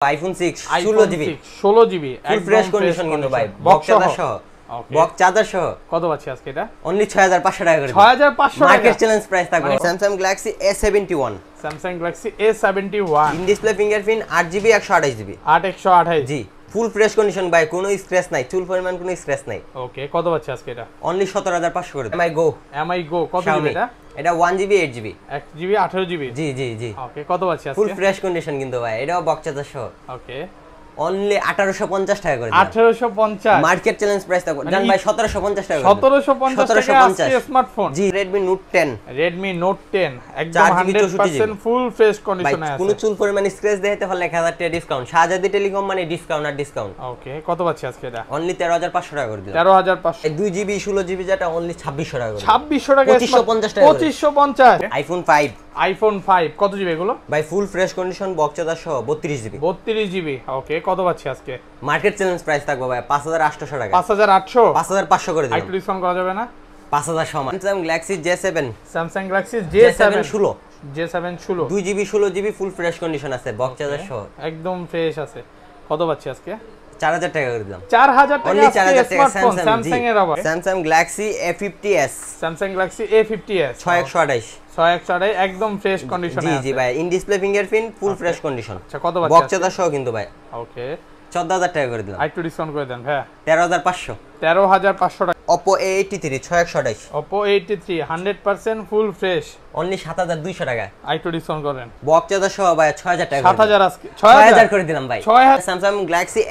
IPhone 6 16GB 16GB ফুল fresh condition কিন্তু ভাই box charger সহ বক্স চার্জার সহ কত পাচ্ছি আজকে এটা অনলি 6500 টাকা করে 6500 টাকা মার্কেট চ্যালেঞ্জ প্রাইস থাকবে Samsung Galaxy A71 Samsung Galaxy A71 in display fingerprint 8GB 128GB 8 G full fresh condition ভাই কোনো স্ক্র্যাচ নাই চুল পরিমাণ কোনো স্ক্র্যাচ নাই ওকে কত পাচ্ছি আজকে এটা অনলি 17500 করে MI Go কত জিবি এটা 1GB 8GB 1GB 18GB জি জি জি ওকে কত পাচ্ছি আজকে ফুল ফ্রেশ কন্ডিশন কিন্তু ভাই এটাও বক্স চার্জার সহ ওকে অনলি 1850 টাকা করে 1850 মার্কেট চ্যালেঞ্জ প্রাইস থাকবে জান ভাই 1750 টাকা 1750 টাকা আজকে স্মার্টফোন জি Redmi Note 10 একদম 100% ফুল ফ্রেশ কন্ডিশনে আছে কোনো চুল পরিমাণ স্ক্র্যাচ দেখাতে হলে 1000 টাকা ডিসকাউন্ট শাহজাদি টেলিকম মানে ডিসকাউন্ট আর ডিসকাউন্ট ওকে কত পাচ্ছি আজকে এটা অনলি 13500 টাকা করে দিলাম 13500 2GB 16GB যেটা অনলি 2600 টাকা করে 2600 টাকা 2550 টাকা 2550 আইফোন 5 কত জিবি এগুলো ভাই ফুল ফ্রেশ কন্ডিশন বক্স চার্জার সহ 32GB ওকে কত পাচ্ছি আজকে মার্কেট চ্যালেঞ্জ প্রাইস থাকবে ভাই 5800 টাকা 5800 5500 করে দিলাম একটু ডিসকাউন্ট করা যাবে না 5000 সমান Samsung Galaxy J7 16 2GB 16GB ফুল ফ্রেশ কন্ডিশন আছে বক্স চার্জার সহ একদম ফ্রেশ আছে কত পাচ্ছি আজকে 4000 টাকা করে দিলাম 4000 টাকা অনলি 4000 টাকা স্মার্টফোন Samsung এর আবার Samsung Galaxy A50s 6128 একদম ফ্রেশ কন্ডিশনে আছে জি জি ভাই in display fingerprint full fresh condition আচ্ছা কত পাচ্ছি বক্স চার্জার সহ কিন্তু ভাই ওকে 14000 টাকা করে দিলাম একটু ডিসকাউন্ট করে দেন ভাই 13500 টাকা Oppo A83 6128 Oppo A83 100% full fresh only 7200 টাকা একটু ডিসকাউন্ট করেন বক্স চার্জার সহ ভাই 6000 টাকা 7000 আজকে 6000 করে দিলাম ভাই 6000 Samsung Galaxy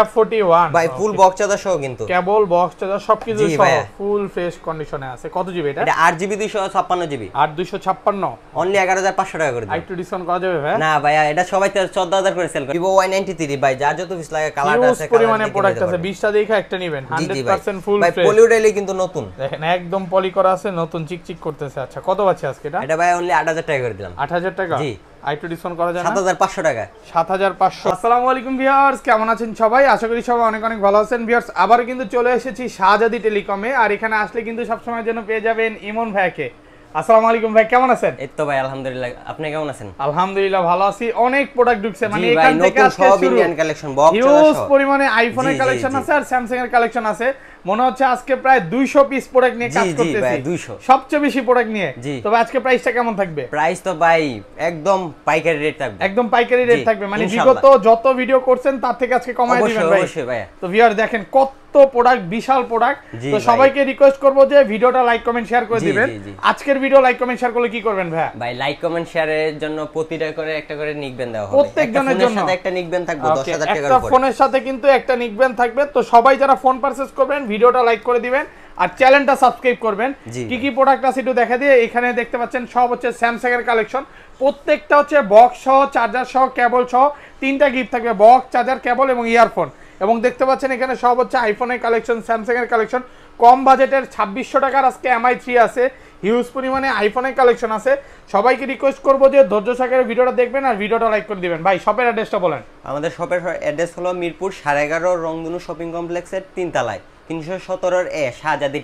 F41 ভাই ফুল বক্স চার্জার সহ কিন্তু কেবল বক্স চার্জার সবকিছু সহ ফুল ফ্রেশ কন্ডিশনে আছে কত জিবি এটা 8GB 256GB 8256 অনলি 11500 টাকা করে দিলাম একটু ডিসকাউন্ট করা যাবে ভাই না ভাই এটা সবাই 14000 করে সেল করে Vivo Y93 ভাই যার যত পিস লাগে কালারটা আছে পরিমাণে প্রোডাক্ট আছে 20টা দেখা একটা নেবেন 100% ফুল ফ্রেশ ভাই পলিউডাইলে কিন্তু নতুন দেখেন একদম পলি করা আছে নতুন চিকচিক করতেছে আচ্ছা কত পাচ্ছি আজকে এটা ভাই অনলি 8000 টাকা করে দিলাম 8000 টাকা জি আইটু ডিসকাউন্ট করা যায় না 7500 টাকা 7500 আসসালামু আলাইকুম ভিউয়ার্স কেমন আছেন সবাই আশা করি সবাই অনেক অনেক ভালো আছেন ভিউয়ার্স আবার কিন্তু চলে এসেছি শাহজাদি টেলিকমে আর এখানে আসলে কিন্তু সব সময়ের জন্য পেয়ে যাবেন ইমন ভাইকে আসসালামু আলাইকুম ভাই কেমন আছেন এই তো ভাই আলহামদুলিল্লাহ আপনি কেমন আছেন আলহামদুলিল্লাহ ভালো আছি অনেক প্রোডাক্ট ঢুকছে মানে এখান থেকে আজকে সব ইন্ডিয়ান কালেকশন বক্স হিউজ পরিমাণে আইফোনের কালেকশন আছে আর স্যামসাং এর কালেকশন আছে মনে হচ্ছে আজকে প্রায় 200 পিস প্রোডাক্ট নিয়ে কাজ করতেছি 200 সবচেয়ে বেশি প্রোডাক্ট নিয়ে তবে আজকে প্রাইসটা কেমন থাকবে প্রাইস তো ভাই একদম পাইকারি রেট থাকবে একদম পাইকারি রেট থাকবে মানে বিগত যত ভিডিও করছেন তার থেকে আজকে কমায় দিবেন ভাই অবশ্যই ভাই তো ভিউয়ার দেখেন কত প্রোডাক্ট বিশাল প্রোডাক্ট তো সবাইকে রিকোয়েস্ট করব যে ভিডিওটা লাইক কমেন্ট শেয়ার করে দিবেন আজকের ভিডিও লাইক কমেন্ট শেয়ার করলে কি করবেন ভাই ভাই লাইক কমেন্ট শেয়ারের জন্য প্রতিটা করে একটা করে নিকবেন দেওয়া হবে প্রত্যেকজনের জন্য একটা নিকবেন থাকবে 10000 টাকার উপরে একটা ফোনের সাথে কিন্তু একটা নিকবেন থাকবে তো সবাই যারা ফোন পারচেজ করবেন ভিডিওটা লাইক করে দিবেন আর চ্যানেলটা সাবস্ক্রাইব করবেন কি কি প্রোডাক্ট আছে একটু দেখা দিয়ে এখানে দেখতে পাচ্ছেন সব হচ্ছে স্যামসাং এর কালেকশন প্রত্যেকটা হচ্ছে বক্স সহ চার্জার সহ কেবল সহ তিনটা গিফট থাকবে বক্স চার্জার কেবল এবং ইয়ারফোন এবং দেখতে পাচ্ছেন এখানে সব হচ্ছে আইফোনের কালেকশন স্যামসাং এর কালেকশন কম বাজেটের 2600 টাকার আজকে MI3 আছে হিউজ পরিমাণে আইফোনের কালেকশন আছে সবাইকে রিকোয়েস্ট করব যে ধৈর্য সহকারে ভিডিওটা দেখবেন আর ভিডিওটা লাইক করে দিবেন ভাই শপের অ্যাড্রেসটা বলেন আমাদের শপের অ্যাড্রেস হলো মিরপুর 11.5 রংধনু শপিং কমপ্লেক্সের 3 তলায় 317 এ শাহজাদি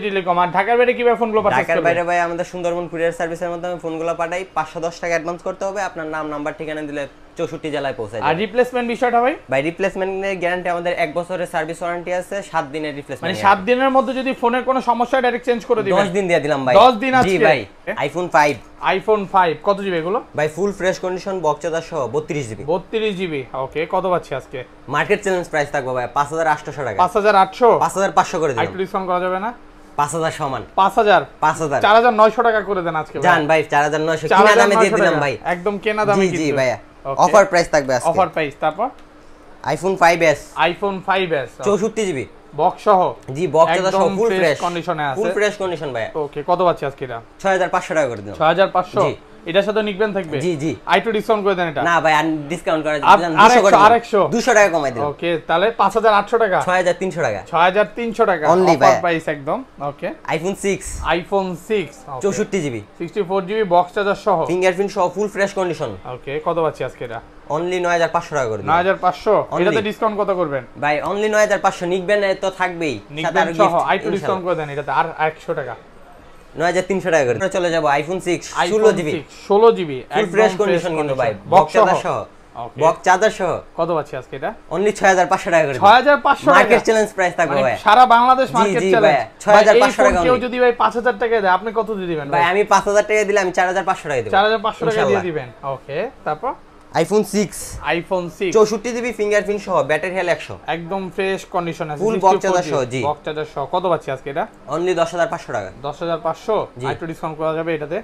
টেলিকম আর ঢাকার বাইরে কিভাবে ফোনগুলো পাঠাতে ঢাকার বাইরে ভাই আমাদের সুন্দরবন কুরিয়ার সার্ভিসের মাধ্যমে ফোনগুলো পাঠাই 510 টাকা অ্যাডভান্স করতে হবে আপনার নাম নাম্বার ঠিকানা দিলে 64 জেলায় পৌঁছায় আর রিপ্লেসমেন্ট বিষয়টা ভাই রিপ্লেসমেন্টের গ্যারান্টি আমাদের 1 বছরের সার্ভিস ওয়ারেন্টি আছে 7 দিনের রিপ্লেসমেন্ট মানে 7 দিনের মধ্যে যদি ফোনের কোনো সমস্যা ডাইরেক্ট চেঞ্জ করে দিবেন 10 দিন দিয়ে দিলাম ভাই 10 দিন আছে জি ভাই আইফোন 5 কত জিবি এগুলো ভাই ফুল ফ্রেশ কন্ডিশন বক্স চার্জার সহ 32GB ওকে কত পাচ্ছি আজকে মার্কেট চ্যালেঞ্জ প্রাইস থাকবে ভাই 5800 টাকা 5500 করে দিলাম একটু ডিসকাউন্ট করা যাবে না 5000 সমান 5000 4900 টাকা করে দেন আজকে জান ভাই 4900 কিনা দামে দিয়ে দিলাম ভাই একদম কেনা দামে জি ভাই অফার প্রাইস থাকবে আজকে অফার প্রাইস তারপর আইফোন 5s 64GB বক্স সহ জি বক্স চার্জার সহ ফুল ফ্রেশ কন্ডিশনে আছে ফুল ফ্রেশ কন্ডিশন ভাই ওকে কত পাচ্ছি আজকে এটা 6500 টাকা করে দিলাম 6500 জি এটার সাথে নিকবেন থাকবে জি আইটু ডিসকাউন্ট করে দেন এটা না ভাই ডিসকাউন্ট করে দিলাম 200 টাকা কমাই দিলাম ওকে তাহলে 5800 টাকা 6300 টাকা 6300 টাকা অফার প্রাইস একদম ওকে iPhone 6 64GB 64GB box charger সহ ফিঙ্গারপ্রিন্ট সহ ফুল ফ্রেশ কন্ডিশন ওকে কত পাচ্ছি আজকে এটা অনলি 9500 টাকা করে দিলাম 9500 এটাতে ডিসকাউন্ট কত করবেন ভাই অনলি 9500 নিকবেন তো থাকবেই সাথে আর গিফট আইটু ডিসকাউন্ট করে দেন এটাতে আর 100 টাকা 9300 টাকা করে। চলে যাব আইফোন 6 16GB 16GB ফুল ফ্রেশ কন্ডিশন কিন্তু ভাই, বক্স চার্জার সহ। বক্স চার্জার সহ কত পাচ্ছি আজকে এটা? অনলি 6500 টাকা করে। 6500 টাকা মার্কেট চ্যালেঞ্জ প্রাইস থাকবে ভাই, সারা বাংলাদেশ মার্কেট চ্যালেঞ্জ। 6500 টাকা। কেউ যদি ভাই 5000 টাকা দেয় আপনি কত দিয়ে দিবেন ভাই? আমি 5000 টাকা দিলে আমি 4500 টাকা দেব। 4500 টাকা দিয়ে দিবেন। ওকে, তারপর আইফোন 6 64GB ফিঙ্গারপ্রিন্ট সহ, ব্যাটারি হেলথ 100, একদম ফ্রেশ কন্ডিশন আছে, ফুল বক্স চার্জার সহ। জি, বক্স চার্জার সহ। কত পাচ্ছি আজকে এটা? অনলি 10500 টাকা। 10500 একটু ডিসকাউন্ট করা যাবে এটাতে?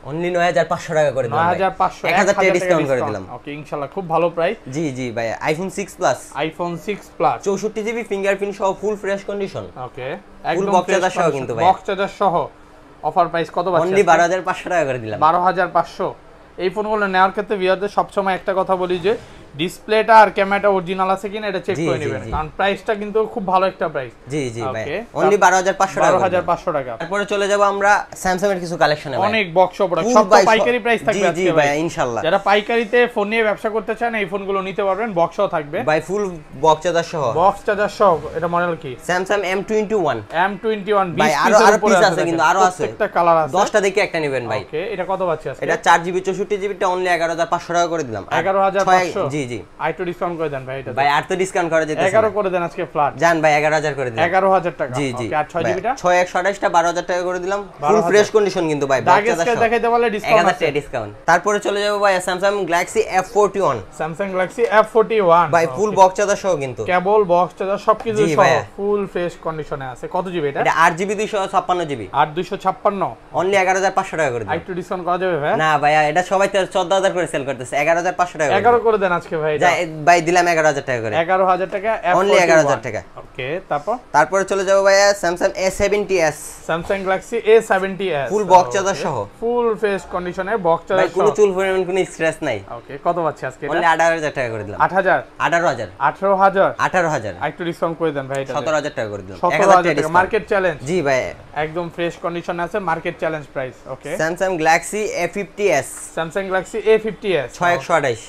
অনলি 9500 টাকা করে দিলাম। 9500 1000 টাকা ডিসকাউন্ট করে দিলাম। ওকে, ইনশাআল্লাহ খুব ভালো প্রাইস। জি জি ভাই, আইফোন 6 প্লাস 64GB ফিঙ্গারপ্রিন্ট সহ, ফুল ফ্রেশ কন্ডিশন। ওকে, ফুল বক্স চার্জার সহ কিন্তু ভাই, বক্স চার্জার সহ। অফার প্রাইস কত পাচ্ছি? অনলি 12500 টাকা করে দিলাম। 12500। এই ফোনগুলো নেওয়ার ক্ষেত্রে ভিউয়ারদের সবসময় একটা কথা বলি যে ডিসপ্লেটা আর ক্যামেরাটা অরিজিনাল আছে কিনা এটা চেক করে নেবেন, কারণ প্রাইসটা কিন্তু খুব ভালো একটা প্রাইস। জি জি ভাই, অনলি 12500 টাকা। 12500 টাকা। তারপরে চলে যাব আমরা স্যামসাং এর কিছু কালেকশনে ভাই, অনেক বক্স প্রোডাক্ট, সব পাইকারি প্রাইস থাকবে আজকে। জি ভাই ইনশাআল্লাহ, যারা পাইকারিতে ফোন নিয়ে ব্যবসা করতে চান এই ফোনগুলো নিতে পারবেন, বক্সও থাকবে ভাই, ফুল বক্স চার্জার সহ। বক্স চার্জার সহ। এটা মডেল কি? স্যামসাং M21 ভাই, আরো পিস আছে কিন্তু, আরো আছে, একটা কালার আছে, 10টা দেখে একটা নেবেন ভাই। ওকে, এটা কত পাচ্ছি আজকে? এটা 4GB 64GB টা অনলি 11500 টাকা করে দিলাম। 11500। জি জি, আইটো ডিসকাউন্ট করে দেন ভাই। এটা ভাই আর তো ডিসকাউন্ট করা যেতেছে, 11 করে দেন আজকে ফ্ল্যাট। জান ভাই, 11000 করে দিলাম। 11000 টাকা। জি জি, ওকে, আর 6GB টা 6128 টা 12000 টাকা করে দিলাম। ফুল ফ্রেশ কন্ডিশন কিন্তু ভাই, বক্স চার্জার সহ। দেখাইতে বলে ডিসকাউন্ট 1000 টাকা ডিসকাউন্ট। তারপরে চলে যাব ভাই স্যামসাং গ্যালাক্সি F41 ভাই, ফুল বক্স চার্জার সহ কিন্তু, কেবল বক্স চার্জার সবকিছু সহ, ফুল ফ্রেশ কন্ডিশনে আছে। কত জিবি এটা? এটা 8GB 256GB 8256 অনলি 11500 টাকা করে দিলাম। একটু ডিসকাউন্ট করা যাবে ভাই? না ভাই, এটা সবাই তো 14000 করে সেল করতেছে, 11500 টাকা। 11 করে দেন আজকে ভাই। যাই ভাই, দিলাম 11000 টাকা করে। 11000 টাকা, অনলি 11000 টাকা। ওকে, তারপরে চলে যাব ভাই Samsung A70s, Samsung Galaxy A70s full box charger সহ, ফুল ফ্রেশ কন্ডিশনে বক্স চার্জার সহ, কোনো চুল পরিমাণ কোনো স্ক্র্যাচ নাই। ওকে, কত পাচ্ছি আজকে এটা? অনলি 18000 টাকা করে দিলাম। 8000 18000 18000 18000 একটু ডিসকাউন্ট করে দেন ভাই। এটা 17000 টাকা করে দিলাম। 17000 টাকা মার্কেট চ্যালেঞ্জ। জি ভাই, একদম ফ্রেশ কন্ডিশনে আছে, market challenge price. Okay, Samsung Galaxy A50s, Samsung Galaxy A50s 6128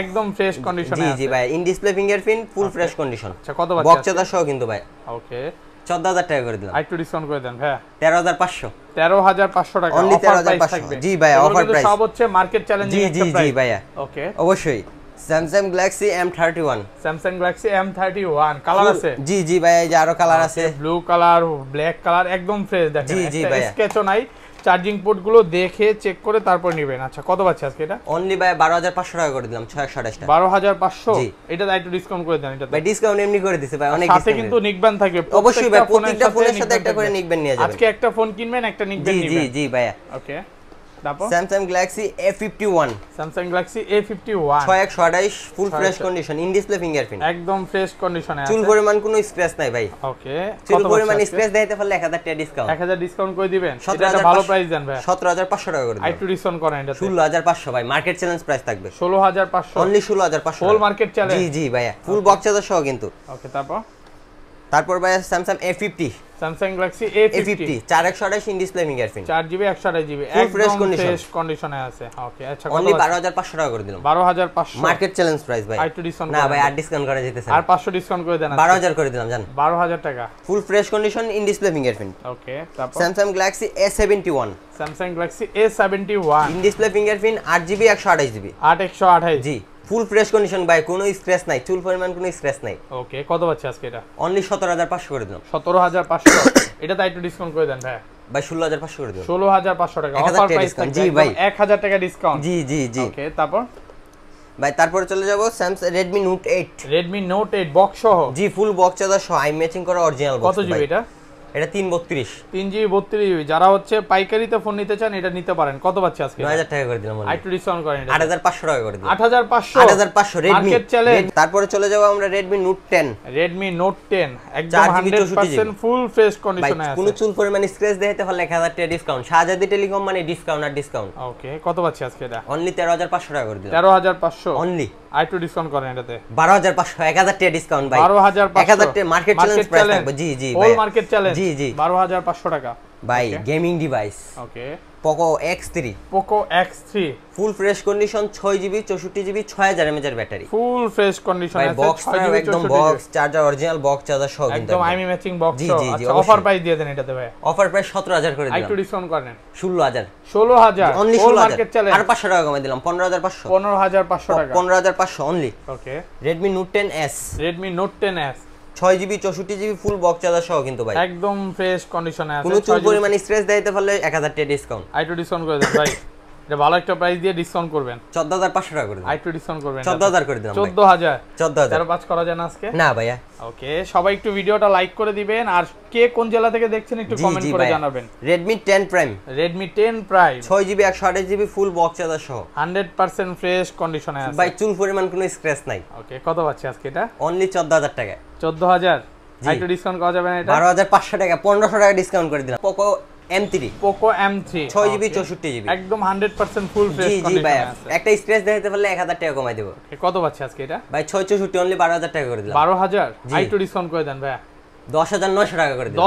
একদম ফ্রেশ কন্ডিশনে জি আছে। জি ভাই, in display fingerprint, full fresh condition. আচ্ছা, কত পাচ্ছি? বক্স চার্জার সহ কিন্তু ভাই। ওকে, 14000 টাকা করে দিলাম। একটু ডিসকাউন্ট করে দেন ভাই। 13500 13500 টাকা অনলি অফার প্রাইস 13500 থাকবে। জি ভাই, অফার প্রাইস সব হচ্ছে মার্কেট চ্যালেঞ্জিং একটা প্রাইস। জি ভাইয়া, ওকে, অবশ্যই। Samsung Galaxy M31 Samsung Galaxy M31 colour আছে? জি জি ভাই, এই যে আরো কালার আছে, ব্লু কালার, ব্ল্যাক কালার, একদম ফ্রেশ। দেখেন, জি জি ভাইয়া, স্কেচও নাই, চার্জিং পোর্ট গুলো দেখে চেক করে তারপর নেবেন। আচ্ছা, কত পাচ্ছি আজকে এটা? অনলি ভাই 12500 টাকা করে দিলাম। 6128 টাকা 12500। এটা একটু ডিসকাউন্ট করে দেন। এটা ভাই ডিসকাউন্ট এমনি করে দিছে ভাই, অনেক সাথে কিন্তু নিকব্যান্ড থাকবে অবশ্যই ভাই, প্রত্যেকটা ফোনের সাথে একটা করে নিকব্যান্ড নিয়ে যাবেন। আজকে একটা ফোন কিনবেন, একটা নিকব্যান্ড নেবেন। জি জি ভাইয়া। ওকে, তারপর Samsung Galaxy A51 Samsung Galaxy A51 6128 full fresh condition, in display fingerprint, একদম ফ্রেশ কন্ডিশনে আছে। চুল পরিমাণ কোনো স্ক্র্যাচ নাই ভাই। ওকে, চুল পরিমাণ স্ক্র্যাচ দেখাইতে পারলে 1000 টাকা ডিসকাউন্ট। 1000 ডিসকাউন্ট করে দিবেন। এটা ভালো প্রাইস দেন ভাই। 17500 টাকা করে দিন। একটু ডিসকাউন্ট করেন। এটা 16500 ভাই, মার্কেট চ্যালেঞ্জ প্রাইস থাকবে। 16500 অনলি 16500 ফুল মার্কেট চ্যালেঞ্জ। জি জি ভাইয়া, ফুল বক্স চার্জার সহ কিন্তু। ওকে, তারপর ভাই Samsung A50 Samsung Galaxy A50 4128 in display fingerprint, 4GB 128GB full fresh কন্ডিশনে আছে। ওকে, আচ্ছা, অনলি 12500 টাকা করে দিলাম। 12500 মার্কেট চ্যালেঞ্জ প্রাইস ভাই। একটু ডিসকাউন্ট না ভাই, আর ডিসকাউন্ট করা যেতেছে আর 500 ডিসকাউন্ট করে দেন। 12000 করে দিলাম জান। 12000 টাকা full fresh condition, in display fingerprint. Okay, তারপর Samsung Galaxy A71 Samsung Galaxy A71 in display fingerprint, 8GB 128GB 8128 জি, ফুল ফ্রেশ কন্ডিশন ভাই, কোনো স্ক্র্যাচ নাই, চুল পরিমাণ কোনো স্ক্র্যাচ নাই। ওকে, কত পাচ্ছি আজকে এটা? অনলি 17500 করে দিলাম। 17500 এটা তাই একটু ডিসকাউন্ট করে দেন ভাই। ভাই 16500 করে দিলাম। 16500 টাকা অফার প্রাইস জি ভাই, 1000 টাকা ডিসকাউন্ট। জি জি জি। ওকে, তারপর ভাই তারপরে চলে যাব স্যামসাং Redmi Note 8 বক্স সহ। জি, ফুল বক্স চার্জার সহ, আই ম্যাচিং করা অরিজিনাল বক্স। কত জিবি এটা? এটা 332 3GB 32GB। যারা হচ্ছে পাইকারিতে ফোন নিতে চান এটা নিতে পারেন। কত পাচ্ছি আজকে? 9000 টাকা করে দিলাম। একটু ডিসকাউন্ট করেন। 8500 টাকা করে দিলাম। 8500 Redmi মার্কেট চ্যালেঞ্জ। তারপরে চলে যাব আমরা Redmi Note 10 একদম 100% ফুল ফ্রেশ কন্ডিশনে আছে। কোনো চুল পরিমাণ স্ক্র্যাচ দেখাইতে পারলে 1000 টাকা ডিসকাউন্ট। শাহজাদি টেলিকম মানে ডিসকাউন্ট আর ডিসকাউন্ট। ওকে, কত পাচ্ছি আজকে এটা? অনলি 13500 টাকা করে দিলাম। 13500 অনলি। একটু ডিসকাউন্ট করেন এটাতে। 12500 1000 টাকা ডিসকাউন্ট ভাই। 12500 1000 টাকা মার্কেট চ্যালেঞ্জ প্রাইস থাকবে। জি জি ভাই, ফুল মার্কেট চ্যালেঞ্জ। জি জি, 12500 টাকা। ভাই গেমিং ডিভাইস ওকে পোকো X3 ফুল fresh condition 6GB 64GB 6000 mAh এর ব্যাটারি ফুল ফ্রেশ কন্ডিশন আছে বক্সটা একদম box charger original box charger সহ কিন্তু একদম আইমি ম্যাচিং বক্স আচ্ছা অফার প্রাইস দিয়ে দেন এটাতে ভাই অফার প্রাইস 17000 করে দিলাম একটু ডিসকাউন্ট করেন 16000 অনলি 16000 মার্কেট চ্যালেঞ্জ আর 500 টাকা কমাই দিলাম 15500 টাকা 15500 অনলি ওকে Redmi Note 10s 6GB 64GB full box charger সহ কিন্তু ভাই একদম ফ্রেশ কন্ডিশনে আছে কোনো চুল পরিমাণ স্ক্র্যাচ দিতে পারলে 1000 টাকা ডিসকাউন্ট আইটু ডিসকাউন্ট করে দেন ভাই এটা ভালো একটা প্রাইস দিয়ে ডিসকাউন্ট করবেন 14500 টাকা করে দিন আইটু ডিসকাউন্ট করবেন 14000 করে দিলাম 14000 5 করা যায় না আজকে না ভাইয়া ওকে সবাই একটু ভিডিওটা লাইক করে দিবেন আর কে কোন জেলা থেকে দেখছেন একটু কমেন্ট করে জানাবেন Redmi 10 Prime 6GB 128GB full box charger সহ 100% ফ্রেশ কন্ডিশনে আছে ভাই চুল পরিমাণ কোনো স্ক্র্যাচ নাই ওকে কত পাচ্ছি আজকে এটা অনলি 14000 টাকা 14000 আইটু ডিসকাউন্ট করা যাবে না এটা 12500 টাকা 1500 টাকা ডিসকাউন্ট করে দিলাম পোকো M3 6GB 64GB একদম 100% ফুল ফ্রেশ কন্ডিশনে আছে একটা স্ক্র্যাচ দেখাতে পারলে 1000 টাকা কমাই দেব কত পাচ্ছি আজকে এটা ভাই 664 অনলি 12000 টাকা করে দিলাম 12000 আইটু ডিসকাউন্ট করে দেন ভাই 10900 টাকা করে দিলাম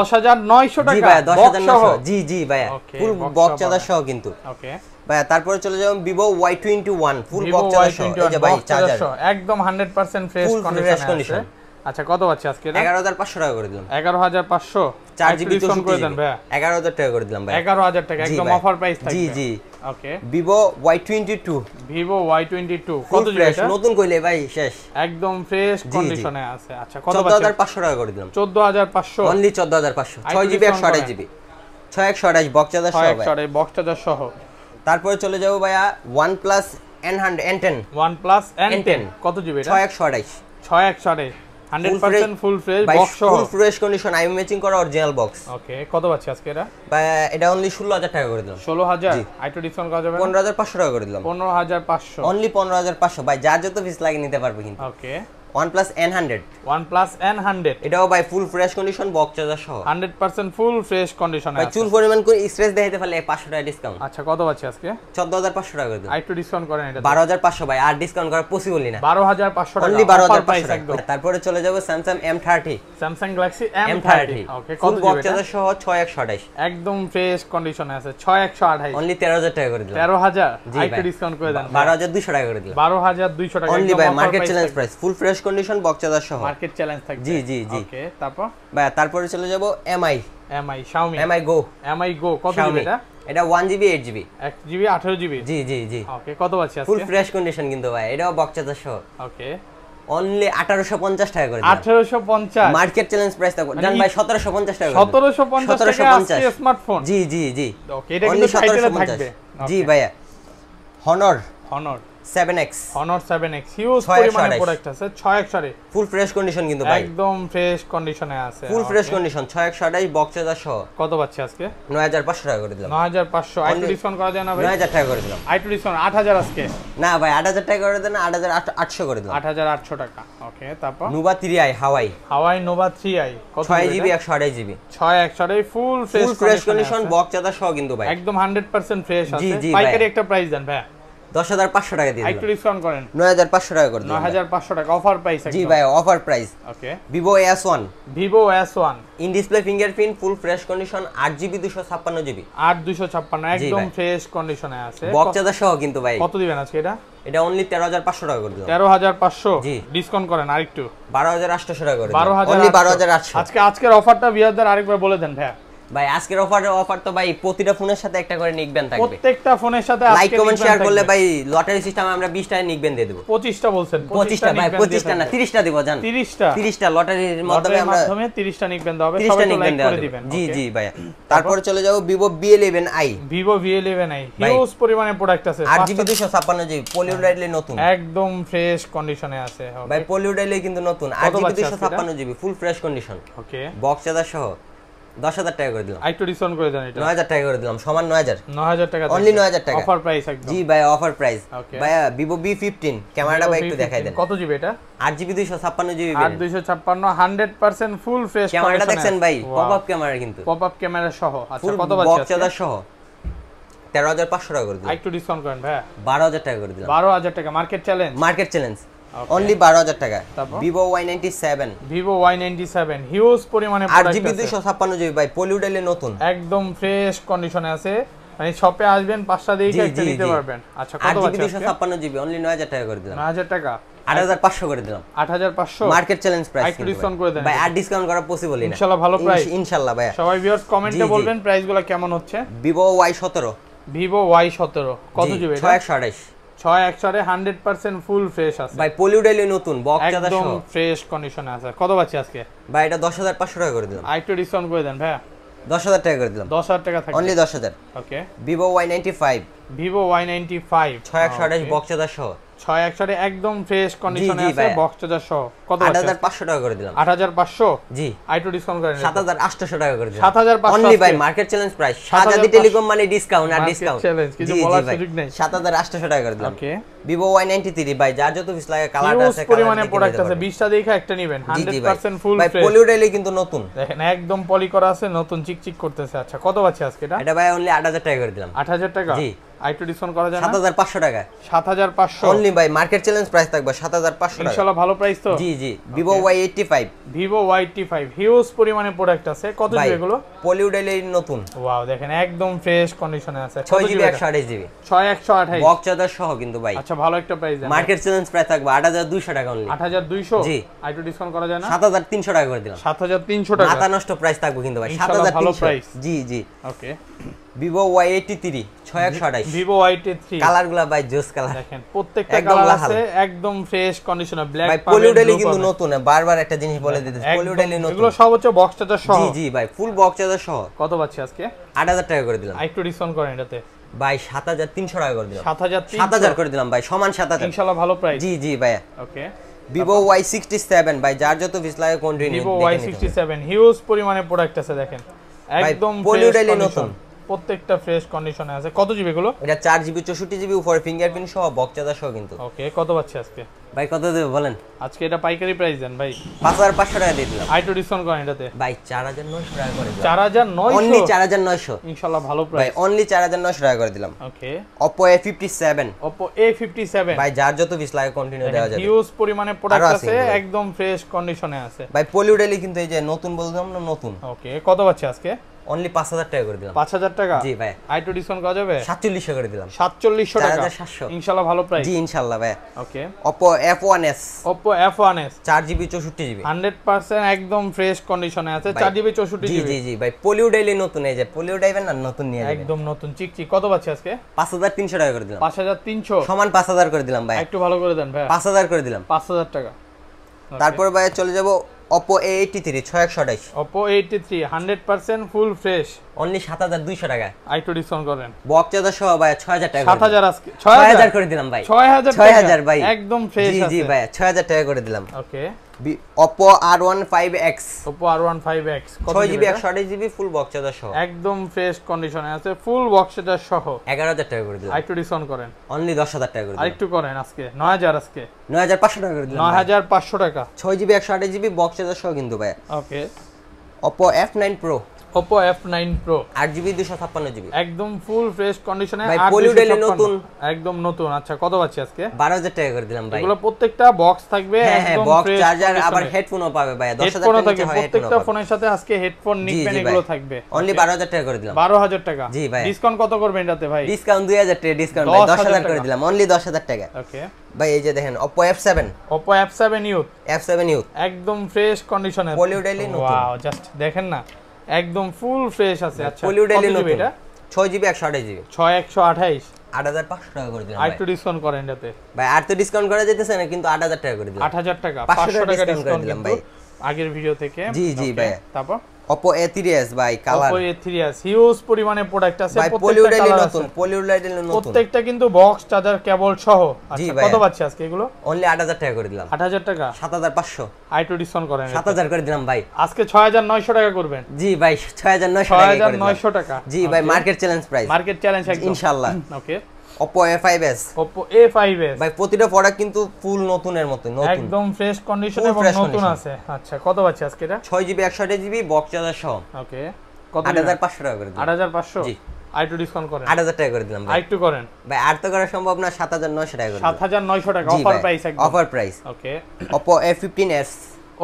10900 টাকা জি ভাই 10900 জি ভাই ফুল বক্স চার্জার সহ কিন্তু ওকে ভাই তারপরে চলে যাব Vivo Y21 full box charger সহ এই যে ভাই চার্জার একদম 100% ফ্রেশ কন্ডিশনে আছে আচ্ছা কত পাচ্ছি আজকে এটা 11500 টাকা করে দিলাম 11500 4GB ডিসকাউন্ট করে দেন ভাই 11000 টাকা করে দিলাম ভাই 11000 টাকা একদম অফার প্রাইস থাকবে জি ওকে Vivo Y22 কত জিবি এটা নতুন কইলে ভাই শেষ একদম ফ্রেশ কন্ডিশনে আছে আচ্ছা কত 14500 টাকা করে দিলাম 14500 only 14500 6GB 128GB 6128 box charger সহ ভাই 6128 বক্স চার্জার সহ তারপরে চলে যাব ভাইয়া OnePlus N10 OnePlus N10 কত জিবি এটা 6128 100% ফুল ফ্রেশ বক্স সহ ফুল ফ্রেশ কন্ডিশন আইমি ম্যাচিং করা অরিজিনাল বক্স ওকে কত পাচ্ছি আজকে এটা ভাই এটা অনলি 16000 টাকা করে দিলাম 16000 আইটু ডিসকাউন্ট করা যাবে 15500 টাকা করে দিলাম 15500 অনলি 15500 ভাই যার যত পিস লাগে নিতে পারবে কিন্তু ওকে OnePlus N100 এটাও ভাই ফুল ফ্রেশ কন্ডিশন বক্স চার্জার সহ 100% ফুল ফ্রেশ কন্ডিশনে আছে ভাই চুল পরিমাণ করে স্ট্রেস দেখাইতে পারলে 500 টাকা ডিসকাউন্ট আচ্ছা কত পাচ্ছি আজকে 14500 টাকা করে দিন আইটু ডিসকাউন্ট করেন এটা 12500 ভাই আর ডিসকাউন্ট করা পসিবলই না 12500 টাকা অনলি 12500 টাকা তারপরে চলে যাব Samsung M30 Samsung Galaxy M30 ওকে কত বক্স চার্জার সহ 6128 একদম ফ্রেশ কন্ডিশনে আছে 6128 অনলি 13000 টাকা করে দিলাম 13000 আইটু ডিসকাউন্ট করে দেন 12200 টাকা করে দিলাম 12200 টাকা অনলি ভাই মার্কেট চ্যালেঞ্জ প্রাইস ফুল ফ্রেশ কন্ডিশন বক্স চার্জার সহ মার্কেট চ্যালেঞ্জ থাকবে জি ওকে তারপর ভাই তারপরে চলে যাব Xiaomi Mi Go কত জিবি এটা 1GB 8GB 1GB 18GB জি ওকে কত পাচ্ছি আজকে ফুল ফ্রেশ কন্ডিশন কিন্তু ভাই এটাও বক্স চার্জার সহ ওকে অনলি 1850 টাকা করে দিলাম 1850 মার্কেট চ্যালেঞ্জ প্রাইস থাকবে জান ভাই 1750 টাকা 1750 টাকা আজকে স্মার্টফোন জি ওকে এটা কিন্তু টাইটেলে থাকবে জি ভাইয়া Honor 7X হিউজ পরিমাণে প্রোডাক্ট আছে 6128 ফুল ফ্রেশ কন্ডিশন কিন্তু ভাই একদম ফ্রেশ কন্ডিশনে আছে ফুল ফ্রেশ কন্ডিশন 6128 বক্স চার্জার সহ কত পাচ্ছি আজকে 9500 টাকা করে দিলাম 9500 আইটু ডিসকাউন্ট করা যায় না ভাই 9000 টাকা করে দিলাম আইটু ডিসকাউন্ট 8000 আজকে না ভাই 8000 টাকা করে দেন 8800 করে দিলাম 8800 টাকা ওকে তারপর Nova 3i হাওয়াই Nova 3i কত 6GB 128GB 6128 ফুল ফ্রেশ কন্ডিশন বক্স চার্জার সহ কিন্তু ভাই একদম 100% ফ্রেশ আছে পাইকারি একটা প্রাইস দেন ভাই 10500 টাকা দিয়ে দিলাম আইটু ডিসকাউন্ট করেন 9500 টাকা করে দিলাম 9500 টাকা অফার প্রাইস জি ভাই offer price okay Vivo S1 in display fingerprint full fresh condition 8GB 256GB 8256 একদম ফ্রেশ কন্ডিশনে আছে বক্স চার্জার সহ কিন্তু ভাই কত দিবেন আজকে এটা অনলি 13500 টাকা করে দিলাম 13500 জি ডিসকাউন্ট করেন আরেকটু 12800 টাকা করে দিলাম অনলি 12800 আজকের অফারটা বিয়ারদের আরেকবার বলে দেন ভাই আজকের অফার তো ভাই প্রতিটা ফোনের সাথে একটা করে নিকবেন থাকবে প্রত্যেকটা ফোনের সাথে লাইক কমেন্ট শেয়ার করলে ভাই লটারি সিস্টেমে আমরা 20 টাকা নিকবেন দিয়ে দেব 25টা বলছেন 25টা ভাই 25টা না 30টা দেব জান 30টা লটারির মাধ্যমে আমরা 30টা নিকবেন দেব সবাই লাইক করে দিবেন জি ভাই তারপরে চলে যাব Vivo V11i হিউজ পরিমাণে প্রোডাক্ট আছে 8GB 256GB পলিউডাইলে নতুন একদম ফ্রেশ কন্ডিশনে আছে ভাই পলিউডাইলে কিন্তু নতুন 8GB 256GB ফুল ফ্রেশ কন্ডিশন ওকে বক্স চার্জার সহ 10000 টাকা করে দিলাম আইটু ডিসকাউন্ট করে দেন এটা 9000 টাকা করে দিলাম সমান 9000 টাকা অনলি 9000 টাকা অফার প্রাইস একদম জি ভাই অফার প্রাইস ভাই Vivo V15 ক্যামেরাটা ভাই একটু দেখাই দেন কত জিবি এটা 8GB 256GB 8256 100% ফুল ফ্রেশ ক্যামেরাটা দেখছেন ভাই পপআপ ক্যামেরা কিন্তু পপআপ ক্যামেরা সহ আচ্ছা কত বাজে বক্স চার্জার সহ 13500 টাকা করে দিলাম আইটু ডিসকাউন্ট করেন ভাই 12000 টাকা করে দিলাম 12000 টাকা মার্কেট চ্যালেঞ্জ অনলি 12000 টাকা। Vivo Y97 Vivo Y97 huge পরিমাণে প্রোডাক্ট আছে 8GB 256GB ভাই পলিউডেলে নতুন একদম ফ্রেশ কন্ডিশনে আছে মানে শপে আসবেন পাঁচটা দেখে একটা নিতে পারবেন। আচ্ছা কত আছে 8GB 256GB অনলি 9000 টাকা করে দিলাম। 9000 টাকা 8500 করে দিলাম। 8500 মার্কেট চ্যালেঞ্জ প্রাইস একটু ডিসকাউন্ট করে দেন ভাই। আর ডিসকাউন্ট করা পসিবল না ইনশাআল্লাহ ভালো প্রাইস ইনশাআল্লাহ ভাই। সবাই ভিউয়ার্স কমেন্টে বলবেন প্রাইসগুলো কেমন হচ্ছে। Vivo Y17 Vivo Y17 কত জিবি এটা 6128 100% ফুল ফ্রেশ আছে ভাই পলিউডেলে নতুন বক্স চাদা সহ একদম ফ্রেশ কন্ডিশনে আছে। কত পাচ্ছি আজকে ভাই এটা 10500 টাকা করে দিলাম। একটু ডিসকাউন্ট করে দেন ভাই 10000 টাকা করে দিলাম। 10000 টাকা থাকবে only 10000। Okay Vivo Y95 Vivo Y95 6128 box চাদা সহ 6128 একদম ফ্রেশ কন্ডিশনে আছে বক্স চার্জার সহ। কত আছে 8500 টাকা করে দিলাম। 8500 জি আইটো ডিসকাউন্ট করেন 7800 টাকা করে দিলাম। 7500 অনলি ভাই মার্কেট চ্যালেঞ্জ প্রাইস। শাহজাদি টেলিকম মানে ডিসকাউন্ট আর ডিসকাউন্ট চ্যালেঞ্জ কিছু বলার সুযোগ নেই। 7800 টাকা করে দিলাম। ওকে Vivo Y93 ভাই যার যত পিস লাগে কালার আছে পরিমাণে প্রোডাক্ট আছে 20টা দেখে একটা নেবেন 100% ফুল ফ্রেশ ভাই পলিউডেলে কিন্তু নতুন দেখেন একদম পলি করা আছে নতুন চিকচিক করতেছে। আচ্ছা কত আছে আজকে এটা ভাই অনলি 8000 টাকা করে দিলাম। 8000 টাকা জি আইটো ডিসকাউন্ট করা যায় না 7500 টাকা 7500 অনলি ভাই মার্কেট চ্যালেঞ্জ প্রাইস থাকবে 7500 টাকা ইনশাআল্লাহ ভালো প্রাইস তো। জি জি Vivo Y85 Vivo Y85 huge পরিমাণে প্রোডাক্ট আছে। কত জিবি এগুলো পলিউডেলে নতুন ওয়াও দেখেন একদম ফ্রেশ কন্ডিশনে আছে 6GB 128GB 6128 বক্স চার্জার সহ কিন্তু ভাই। আচ্ছা ভালো একটা প্রাইস দেন মার্কেট চ্যালেঞ্জ প্রাইস থাকবে 8200 টাকা অনলি 8200 জি আইটো ডিসকাউন্ট করা যায় না 7300 টাকা করে দিলাম। 7300 টাকা মাথা নষ্ট প্রাইস থাকবে কিন্তু ভাই ইনশাআল্লাহ ভালো প্রাইস 7300 জি জি ওকে Vivo Y83 6128 Vivo Y83 কালারগুলো ভাই জোস কালার দেখেন প্রত্যেকটা কালার আছে একদম ফ্রেশ কন্ডিশনে ব্ল্যাক ভাই পলিউডেলি কিন্তু নতুন বারবার একটা জিনিস বলে দিতেছি পলিউডেলি নতুন এগুলো সব হচ্ছে বক্স চার্জার সহ জি জি ভাই ফুল বক্স চার্জার সহ। কত পাচ্ছি আজকে 8000 টাকা করে দিলাম। একটু ডিসকাউন্ট করেন এটাতে ভাই 7300 টাকা করে দিলাম। 7000 করে দিলাম ভাই সমান 7000 ইনশাআল্লাহ ভালো প্রাইস জি জি ভাই। ওকে Vivo Y67 ভাই যার যত পিস লাগে কন্টিনিউ Vivo Y67 হিউজ পরিমাণে প্রোডাক্ট আছে দেখেন একদম পলিউডেলি নতুন প্রত্যেকটা ফ্রেশ কন্ডিশনে আছে। কত জিবি এগুলো এটা 4GB 64GB উপরে ফিঙ্গারপ্রিন্ট সহ বক্স চার্জার সহ কিন্তু। ওকে কত পাচ্ছি আজকে ভাই কত দেব বলেন আজকে এটা পাইকারি প্রাইস দেন ভাই 5500 টাকা দিয়ে দিলাম। আইটো ডিসকাউন্ট করেন এটাতে ভাই 4900 টাকা করে দিলাম। 4900 অনলি 4900 ইনশাআল্লাহ ভালো প্রাইস ভাই অনলি 4900 টাকা করে দিলাম। ওকে Oppo A57 Oppo A57 ভাই যার যত পিস লাগে কন্টিনিউ দেওয়া যাবে হিউজ পরিমাণে প্রোডাক্ট আছে একদম ফ্রেশ কন্ডিশনে আছে ভাই পলিউডেলি কিন্তু এই যে নতুন বললাম না নতুন। ওকে কত পাচ্ছি আজকে অনলি 5000 টাকা করে দিলাম। 5000 টাকা জি ভাই আইটো ডিসকাউন্ট করা যাবে 4700 করে দিলাম। 4700 টাকা 4700 ইনশাআল্লাহ ভালো প্রাইস জি ইনশাআল্লাহ ভাই। ওকে Oppo F1s Oppo F1s 4GB 64GB 100% একদম ফ্রেশ কন্ডিশনে আছে 4GB 64GB জি জি জি ভাই পলিউডেলি নতুন এই যে পলিউডাইবেন না নতুন নিয়ে যাবেন একদম নতুন চিকচিক। কত পাচ্ছি আজকে 5300 টাকা করে দিলাম। 5300 সমান 5000 করে দিলাম ভাই। একটু ভালো করে দেন ভাই 5000 করে দিলাম 5000 টাকা। তারপর ভাই চলে যাব Oppo A83 6128 Oppo A83 100% full fresh only 7200 টাকা আইটো ডিসকাউন্ট করেন বক্স চার্জার সহ ভাই 6000 টাকা 7000 আজকে 6000 করে দিলাম ভাই 6000 ভাই একদম ফ্রেশ আছে জি জি ভাই 6000 টাকা করে দিলাম। ওকে Oppo R15X Oppo R15X 6GB 128GB full box charger সহ একদম ফ্রেশ কন্ডিশনে আছে ফুল বক্স চার্জার সহ 11000 টাকা করে দিলাম। আইটো ডিসকাউন্ট করেন অনলি 10000 টাকা করে দিলাম। আরেকটু করেন আজকে 9000 আজকে 9500 টাকা করে দিলাম 9500 টাকা 6GB 128GB বক্স চার্জার সহ কিন্তু ভাই। ওকে Oppo F9 Pro Oppo F9 Pro 8GB 256GB একদম ফুল ফ্রেশ কন্ডিশনে ভাই পলিউডেলি নতুন একদম নতুন। আচ্ছা কত পাচ্ছি আজকে 12000 টাকা করে দিলাম ভাই। এগুলো প্রত্যেকটা বক্স থাকবে একদম বক্স চার্জার আবার হেডফোনও পাবে ভাই 10000 টাকা থাকবে প্রত্যেকটা ফোনের সাথে আজকে হেডফোন নিকবেন এগুলো থাকবে অনলি 12000 টাকা করে দিলাম 12000 টাকা জি ভাই। ডিসকাউন্ট কত করবেন এটাতে ভাই ডিসকাউন্ট 2000 টাকা ডিসকাউন্ট ভাই 10000 করে দিলাম অনলি 10000 টাকা। ওকে ভাই এই যে দেখেন Oppo F7 Oppo F7 Youth একদম ফ্রেশ কন্ডিশনে পলিউডেলি নতুন ওয়াও জাস্ট দেখেন না একদম ফুল ফ্রেশ আছে। আচ্ছা পলিউডেলি নতুন এটা 6GB 128GB 6128 8500 টাকা করে দিলাম আর একটু ডিসকাউন্ট করেন এটাতে ভাই আর তো ডিসকাউন্ট করা যাইতেছে না কিন্তু 8000 টাকা করে দিলাম 8000 টাকা 500 টাকা ডিসকাউন্ট করে দিলাম ভাই আগের ভিডিও থেকে জি জি ভাই। তারপর Oppo A3s ভাই কালার Oppo A3s হিউজ পরিমাণে প্রোডাক্ট আছে পলিউডেলি নতুন পলিউডেলি নতুন প্রত্যেকটা কিন্তু বক্স চার্জার কেবল সহ। আচ্ছা কত পাচ্ছি আজকে এগুলো অনলি 8000 টাকা করে দিলাম 8000 টাকা 7500 আইটো ডিসকাউন্ট করেন 7000 করে দিলাম ভাই আজকে 6900 টাকা করবেন জি ভাই 6900 টাকা জি ভাই মার্কেট চ্যালেঞ্জ প্রাইস একদম ইনশাআল্লাহ। ওকে Oppo A5s Oppo A5s ভাই প্রতিটা প্রোডাক্ট কিন্তু ফুল নতুনের মতো নতুন একদম ফ্রেশ কন্ডিশনে এবং নতুন আছে। আচ্ছা কত পাচ্ছি আজকে এটা 6GB 128GB বক্স চার্জার সহ ওকে কত 8500 টাকা করে দিলাম 8500 জি আইটু ডিসকাউন্ট করেন 8000 টাকা করে দিলাম ভাই। আইটু করেন ভাই আর তো করা সম্ভব না, 7900 টাকা করে 7900 টাকা অফার প্রাইস একদম অফার প্রাইস। ওকে Oppo A15s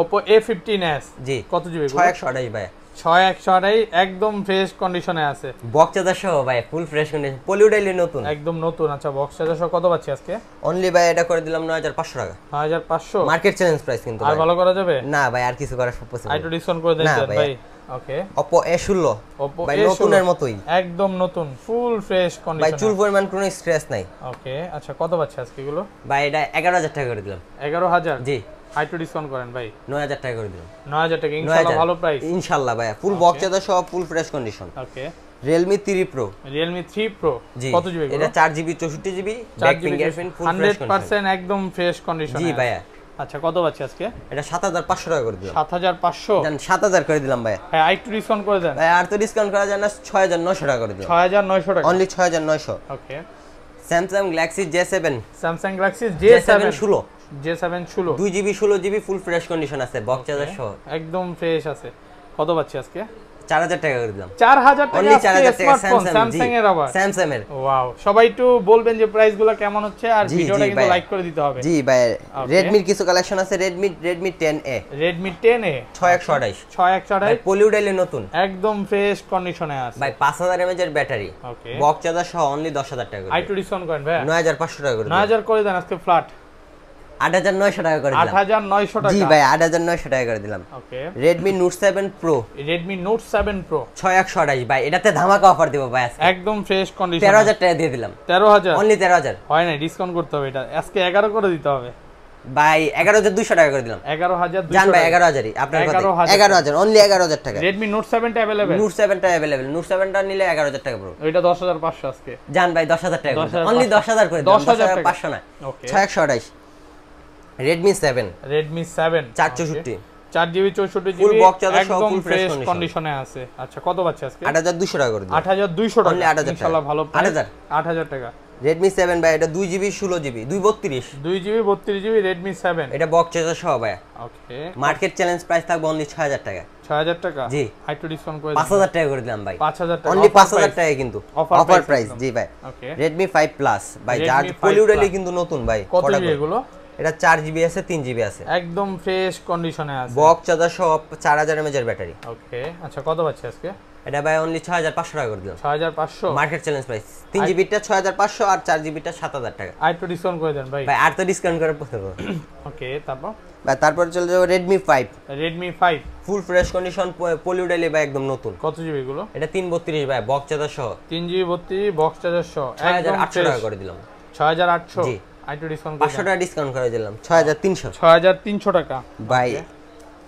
Oppo A15s জি কত জিবি 6128 ভাই 6128 একদম ফ্রেশ কন্ডিশনে আছে বক্স চার্জার সহ ভাই ফুল ফ্রেশ কন্ডিশন পলিউডাইলি নতুন একদম নতুন। আচ্ছা বক্স চার্জার সহ কত পাচ্ছি আজকে অনলি ভাই এটা করে দিলাম 9500 টাকা 9500 মার্কেট চ্যালেঞ্জ প্রাইস কিন্তু আর ভালো করা যাবে না ভাই আর কিছু করা সব পসিবল আইটু ডিসকাউন্ট করে দেন ভাই। ওকে Oppo A16 Oppo ভাই A16 নতুনের মতোই একদম নতুন ফুল ফ্রেশ কন্ডিশন ভাই চুল পরিমাণ কোনো স্ট্রেস নাই। ওকে আচ্ছা কত পাচ্ছি আজকে এগুলো ভাই এটা 11000 টাকা করে দিলাম 11000 জি আইটু ডিসকাউন্ট করেন ভাই 9000 টাকা করে দিলাম 9000 টাকা ইনশাআল্লাহ ভালো প্রাইস ইনশাআল্লাহ ভাই ফুল বক্স চার্জার সহ ফুল ফ্রেশ কন্ডিশন। ওকে Realme 3 Pro Realme 3 Pro কত জিবি এটা 4GB 64GB back fingerprint full fresh condition 100% একদম ফ্রেশ কন্ডিশন জি ভাইয়া। আচ্ছা কত পাচ্ছি আজকে এটা 7500 টাকা করে দিলাম 7500 জান 7000 করে দিলাম ভাই। হ্যাঁ আইটু ডিসকাউন্ট করে দেন ভাই আর তো ডিসকাউন্ট করা যায় না 6900 টাকা করে দিলাম 6900 টাকা অনলি 6900। ওকে Samsung Galaxy J7 Samsung Galaxy J7 16 J7 16 2GB 16GB ফুল ফ্রেশ কন্ডিশন আছে বক্স চার্জার সহ একদম ফ্রেশ আছে কত পাচ্ছি আজকে 4000 টাকা করে দিলাম 4000 টাকা অনলি 4000 টাকা স্যামসাং এর আবার স্যামসাং এর ওয়াও সবাই একটু বলবেন যে প্রাইসগুলো কেমন হচ্ছে আর ভিডিওটা কিন্তু লাইক করে দিতে হবে। জি ভাই Redmi কিছু কালেকশন আছে Redmi 10A Redmi 10A 6128 পলিউডাইলি নতুন একদম ফ্রেশ কন্ডিশনে আছে ভাই 5000 mAh এর ব্যাটারি ওকে বক্স চার্জার সহ অনলি 10000 টাকা করে আইটু ডিসকাউন্ট করেন ভাই 9500 টাকা করে 9000 করে দেন আজকে ফ্ল্যাট 8900 টাকা করে দিলাম 8900 টাকা জি ভাই 8900 টাকা করে দিলাম। ওকে Redmi Note 7 Pro Redmi Note 7 Pro 6128 ভাই এটাতে ধামাকা অফার দিব ভাই আজকে একদম ফ্রেশ কন্ডিশন 13000 টাকা দিয়ে দিলাম 13000 অনলি 13000 হয় না ডিসকাউন্ট করতে হবে এটা আজকে 11 করে দিতে হবে ভাই 11200 টাকা করে দিলাম 11200 জান ভাই 11000ই আপনার কথা 11000 অনলি 11000 টাকা Redmi Note 7 টা अवेलेबल Note 7 টা अवेलेबल Note 7 টা নিলে 11000 টাকা পড়বে ওইটা 10500 আজকে জান ভাই 10000 টাকা অনলি 10000 করে দিলাম 10500 না ওকে 6128 Redmi 7 Redmi 7 464 4GB 64GB full box charger সহ একদম ফুল ফ্রেশ ফ্রেশ কন্ডিশনে আছে। আচ্ছা কত পাচ্ছি আজকে 8200 টাকা করে দিলাম 8200 টাকা অনলি 8000 ইনশাআল্লাহ ভালো প্রাইস 8000 টাকা Redmi 7 ভাই এটা 2GB 16GB 232 2GB 32GB Redmi 7 এটা বক্স চার্জার সহ ভাই ওকে মার্কেট চ্যালেঞ্জ প্রাইস থাকবে অনলি 6000 টাকা 6000 টাকা জি হাইটু ডিসকাউন্ট করে 5000 টাকা করে দিলাম ভাই 5000 টাকা অনলি 5000 টাকা কিন্তু অফার প্রাইস জি ভাই। ওকে Redmi 5 Plus ভাই যার পলিউডালি কিন্তু নতুন ভাই কত জিবি এগুলো এটা 4GB আছে 3GB আছে একদম ফ্রেশ কন্ডিশনে আছে বক্স চার্জার সহ 4000 mAh এর ব্যাটারি ওকে আচ্ছা কত পাচ্ছি আজকে এটা ভাই অনলি 6500 টাকা করে দিলাম 6500 মার্কেট চ্যালেঞ্জ প্রাইস 3GB টা 6500 আর 4GB টা 7000 টাকা আইটু ডিসকাউন্ট করে দেন ভাই ভাই আর তো ডিসকাউন্ট করে পড়তে হবে ওকে তারপর ভাই তারপর চলে যাবে Redmi 5 ফুল ফ্রেশ কন্ডিশন পলিউডাইলি ভাই একদম নতুন কত জিবি এগুলো এটা 332 ভাই বক্স চার্জার সহ 3GB 32 বক্স চার্জার সহ একদম 6800 টাকা করে দিলাম 6800 জি আইটু ডিসকাউন্ট 500 টাকা ডিসকাউন্ট করে দিলাম 6300 6300 টাকা ভাই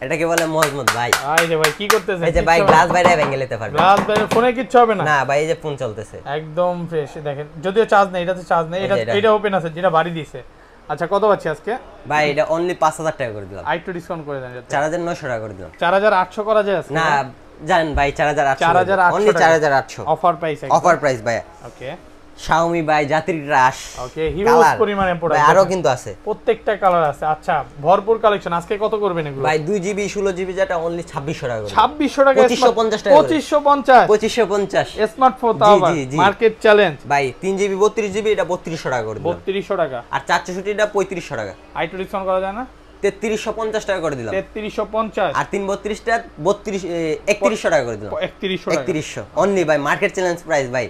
এটাকে বলে মজমত ভাই আই রে ভাই কি করতেছেন এই যে ভাই গ্লাস বাইরে ভেঙে নিতে পারবে গ্লাস বাইরে ফোনে কিচ্ছু হবে না না ভাই এই যে ফোন চলতেছে একদম ফ্রেশ দেখেন যদিও চার্জ নেই এটাতে চার্জ নেই এটা ওপেন আছে যেটা বাড়ি দিয়েছে। আচ্ছা কত পাচ্ছি আজকে ভাই এটা অনলি 5000 টাকা করে দিলাম আইটু ডিসকাউন্ট করে দেন 4900 টাকা করে দিলাম 4800 করা যায় আজকে না জানেন ভাই 4800 only 4800 offer price offer price ভাই ওকে Xiaomi ভাই জাতির রাশ ওকে হিউজ পরিমাণে প্রোডাক্ট আরো কিন্তু আছে প্রত্যেকটা কালার আছে। আচ্ছা ভরপুর কালেকশন আজকে কত করবেন এগুলো ভাই 2GB 16GB যেটা অনলি 2600 টাকা করে 2600 টাকা 2550 টাকা 2550 2550 স্মার্টফোন তাও আবার মার্কেট চ্যালেঞ্জ ভাই 3GB 32GB এটা 3200 টাকা করে দিলাম 3200 টাকা আর 464 এটা 3500 টাকা আইটু ডিসকাউন্ট করা যায় না 3350 টাকা করে দিলাম 3350 আর 332 টা 3100 টাকা করে দিলাম 3100 অনলি ভাই মার্কেট চ্যালেঞ্জ প্রাইস ভাই